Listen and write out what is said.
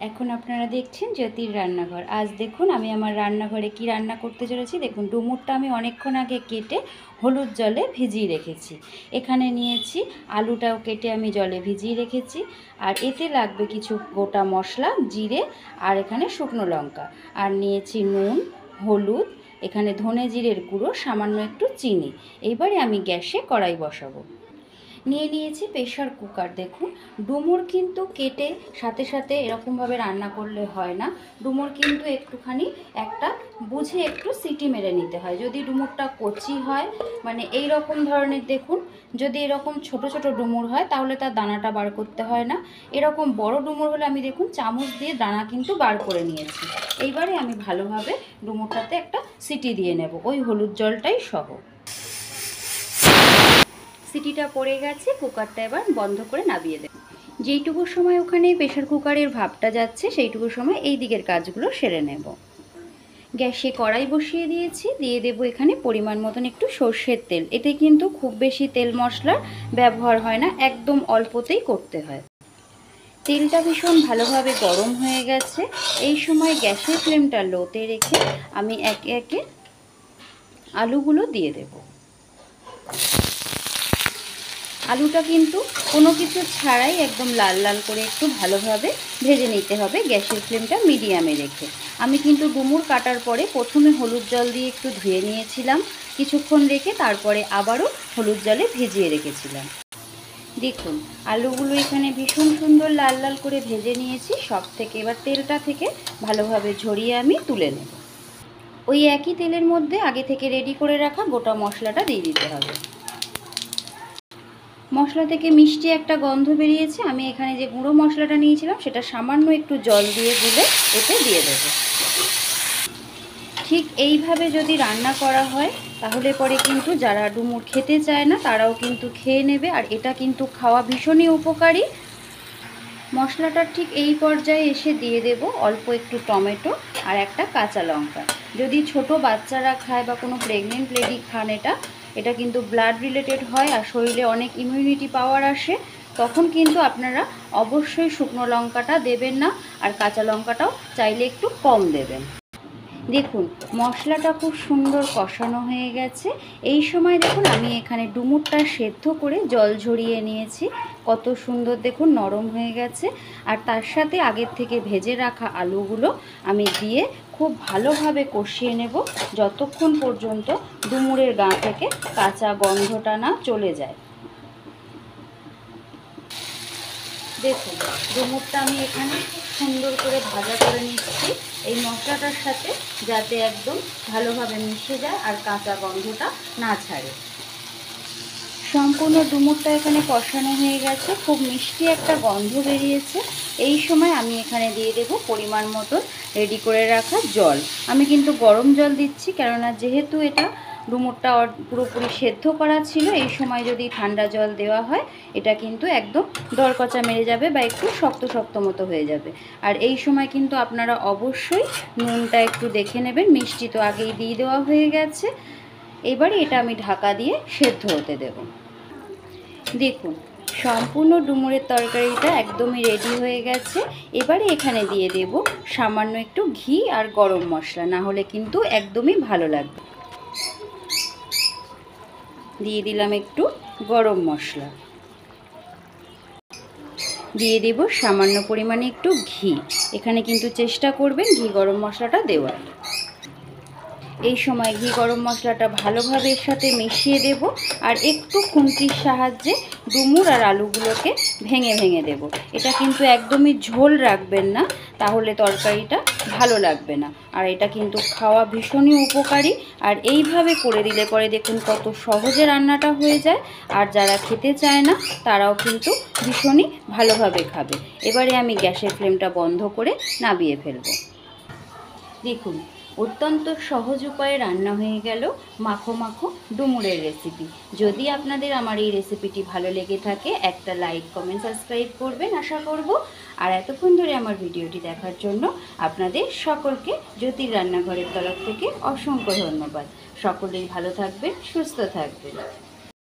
এখন আপনারা দেখছেন জ্যোতির রান্নাঘর। আজ দেখুন আমি আমার রান্নাঘরে কি রান্না করতে চলেছি। দেখুন ডুমুরটা আমি অনেকক্ষণ আগে কেটে হলুদ জলে ভিজিয়ে রেখেছি। এখানে নিয়েছি আলুটাও কেটে আমি জলে ভিজিয়ে রেখেছি। আর এতে লাগবে কিছু গোটা মশলা, জিরে আর এখানে শুকনো লঙ্কা। আর নিয়েছি নুন, হলুদ, এখানে ধনে জিরের গুঁড়ো, সামান্য একটু চিনি। এইবারে আমি গ্যাসে কড়াই বসাবো। নিয়ে নিয়েছি প্রেশার কুকার। দেখুন ডুমুর কিন্তু কেটে সাথে সাথে এরকমভাবে রান্না করলে হয় না। ডুমুর কিন্তু একটুখানি একটা বুঝে একটু সিটি মেরে নিতে হয়। যদি ডুমুরটা কচি হয়, মানে এই রকম ধরনের, দেখুন যদি এরকম ছোট ছোট ডুমুর হয় তাহলে তার দানাটা বার করতে হয় না। এরকম বড় ডুমুর হলে আমি দেখুন চামচ দিয়ে দানা কিন্তু বার করে নিয়েছি। এইবারে আমি ভালোভাবে ডুমুরটাতে একটা সিটি দিয়ে নেব, ওই হলুদ জলটাই সহ। সিটিটা পড়ে গেছে, কুকারটা এবার বন্ধ করে নামিয়ে দেব। যেইটুকু সময় ওখানে প্রেশার কুকারের ভাপটা যাচ্ছে সেইটুকু সময় এই দিকের কাজগুলো সেরে নেব। গ্যাসে কড়াই বসিয়ে দিয়েছি, দিয়ে দেব এখানে পরিমাণ মতন একটু সর্ষের তেল। এতে কিন্তু খুব বেশি তেল মশলার ব্যবহার হয় না, একদম অল্পতেই করতে হয়। তেলটা ভীষণ ভালোভাবে গরম হয়ে গেছে। এই সময় গ্যাসের ফ্লেমটা লোতে রেখে আমি একে একে আলুগুলো দিয়ে দেব। আলুটা কিন্তু কোনো কিছু ছাড়াই একদম লাল লাল করে একটু ভালোভাবে ভেজে নিতে হবে, গ্যাসের ফ্লেমটা মিডিয়ামে রেখে। আমি কিন্তু ডুমুর কাটার পরে প্রথমে হলুদ জল দিয়ে একটু ধুয়ে নিয়েছিলাম, কিছুক্ষণ রেখে তারপরে আবারও হলুদ জলে ভিজিয়ে রেখেছিলাম। দেখুন আলুগুলো এখানে ভীষণ সুন্দর লাল লাল করে ভেজে নিয়েছি সব থেকে। এবার তেলটা থেকে ভালোভাবে ঝরিয়ে আমি তুলে নেব। ওই একই তেলের মধ্যে আগে থেকে রেডি করে রাখা গোটা মশলাটা দিয়ে দিতে হবে। মশলা থেকে মিষ্টি একটা গন্ধ বেরিয়েছে। আমি এখানে যে গুঁড়ো মশলাটা নিয়েছিলাম সেটা সামান্য একটু জল দিয়ে গুলে এতে দিয়ে দেবো। ঠিক এইভাবে যদি রান্না করা হয় তাহলে পরে কিন্তু যারা ডুমুর খেতে চায় না তারাও কিন্তু খেয়ে নেবে। আর এটা কিন্তু খাওয়া ভীষণই উপকারী। মশলাটার ঠিক এই পর্যায়ে এসে দিয়ে দেব অল্প একটু টমেটো আর একটা কাঁচা লঙ্কা। যদি ছোট বাচ্চারা খায় বা কোনো প্রেগনেন্ট লেডি খান, এটা কিন্তু ব্লাড রিলেটেড হয় আর শরীরে অনেক ইমিউনিটি পাওয়ার আসে। তখন কিন্তু আপনারা অবশ্যই শুকনো লঙ্কাটা দেবেন না, আর কাঁচা লঙ্কাটাও চাইলে একটু কম দেবেন। দেখুন মশলাটা খুব সুন্দর কষানো হয়ে গেছে। এই সময় দেখুন আমি এখানে ডুমুরটা সেদ্ধ করে জল ঝরিয়ে নিয়েছি। কত সুন্দর দেখুন নরম হয়ে গেছে। আর তার সাথে আগের থেকে ভেজে রাখা আলুগুলো আমি দিয়ে খুব ভালোভাবে কষিয়ে নেব, যতক্ষণ পর্যন্ত ডুমুরের গা থেকে কাঁচা গন্ধটা না চলে যায়। দেখুন ডুমুরটা আমি এখানে খুব সুন্দর করে ভাজা করে নিচ্ছি এই মশলাটার সাথে, যাতে একদম ভালোভাবে মিশে যায় আর কাঁচা গন্ধটা না ছাড়ে। সম্পূর্ণ ডুমুরটা এখানে কষানো হয়ে গেছে, খুব মিষ্টি একটা গন্ধ বেরিয়েছে। এই সময় আমি এখানে দিয়ে দেব পরিমাণ মতো রেডি করে রাখা জল। আমি কিন্তু গরম জল দিচ্ছি, কেননা যেহেতু এটা ডুমুরটা পুরোপুরি সেদ্ধ করা ছিল। এই সময় যদি ঠান্ডা জল দেওয়া হয় এটা কিন্তু একদম দরকচা মেরে যাবে বা একটু শক্ত শক্ত মতো হয়ে যাবে। আর এই সময় কিন্তু আপনারা অবশ্যই নুনটা একটু দেখে নেবেন, মিষ্টি তো আগেই দিয়ে দেওয়া হয়ে গেছে। এবারে এটা আমি ঢাকা দিয়ে সেদ্ধ হতে দেব। দেখুন সম্পূর্ণ ডুমুরের তরকারিটা একদমই রেডি হয়ে গেছে। এবারে এখানে দিয়ে দেব সামান্য একটু ঘি আর গরম মশলা, না হলে কিন্তু একদমই ভালো লাগবে। দিয়ে দিলাম একটু গরম মশলা, দিয়ে দেব সামান্য পরিমাণে একটু ঘি। এখানে কিন্তু চেষ্টা করবেন ঘি গরম মশলাটা দেওয়ার। এই সময় ঘি গরম মশলাটা ভালোভাবে এর সাথে মিশিয়ে দেব আর একটু খুন্তির সাহায্যে ডুমুর আর আলুগুলোকে ভেঙে ভেঙে দেব। এটা কিন্তু একদমই ঝোল রাখবেন না, তাহলে তরকারিটা ভালো লাগবে না। আর এটা কিন্তু খাওয়া ভীষণই উপকারী। আর এইভাবে করে দিলে পরে দেখুন কত সহজে রান্নাটা হয়ে যায়। আর যারা খেতে চায় না তারাও কিন্তু ভীষণই ভালোভাবে খাবে। এবারে আমি গ্যাসের ফ্লেমটা বন্ধ করে নামিয়ে ফেলব। দেখুন অত্যন্ত সহজ উপায়ে রান্না হয়ে গেল মাখো মাখো ডুমুরের রেসিপি। যদি আপনাদের আমার এই রেসিপিটি ভালো লেগে থাকে একটা লাইক, কমেন্ট, সাবস্ক্রাইব করবেন আশা করব। আর এতক্ষণ ধরে আমার ভিডিওটি দেখার জন্য আপনাদের সকলকে জ্যোতির রান্নাঘরের তরফ থেকে অসংখ্য ধন্যবাদ। সকলেই ভালো থাকবেন, সুস্থ থাকবেন।